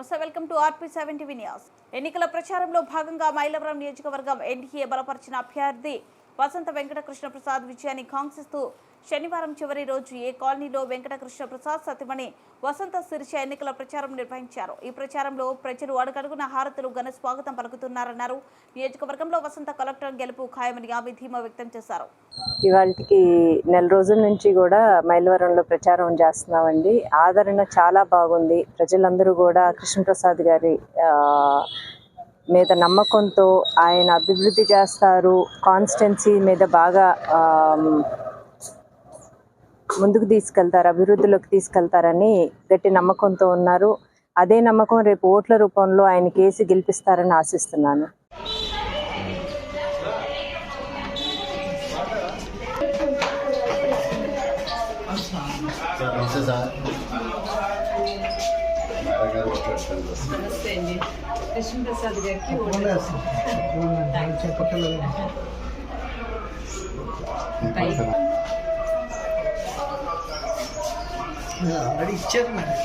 నమస్తే, welcome to RP7 TV news. ఎన్నికల ప్రచారంలో భాగంగా మైలవరం నియోజకవర్గం ఎన్డీఏ బలపరిచిన అభ్యర్థి వసంత వెంకటకృష్ణ ప్రసాద్ విజయాన్ని కాంక్షిస్తూ శనివారం చివరి రోజు ఏ కాలనీలో వెంకటకృష్ణ ప్రసాద్ సతీమణి వసంత శిరీష ఎన్నికల ప్రచారం నిర్వహించారు. ఈ ప్రచారంలో ప్రజలు అడుగడుగున హారతులు ఘన స్వాగతం పలుకుతున్నారన్నారు. నియోజకవర్గంలో వసంత కలెక్టర్ గెలుపు ఖాయమని ఆమె ధీమా వ్యక్తం చేశారు. ఇవాళకి నెల రోజుల నుంచి కూడా మైలవరంలో ప్రచారం చేస్తున్నామండి. ఆదరణ చాలా బాగుంది. ప్రజలందరూ కూడా కృష్ణప్రసాద్ గారి మీద నమ్మకంతో ఆయన అభివృద్ధి చేస్తారు, కాన్స్టిట్యున్సీ మీద బాగా ముందుకు తీసుకెళ్తారు, అభివృద్ధిలోకి తీసుకెళ్తారని గట్టి నమ్మకంతో ఉన్నారు. అదే నమ్మకం రేపు ఓట్ల రూపంలో ఆయన కేసి గెలిపిస్తారని ఆశిస్తున్నాను. నమస్తే అండి. కృష్ణప్రసాద్ గారికి ఇచ్చారు మేడం.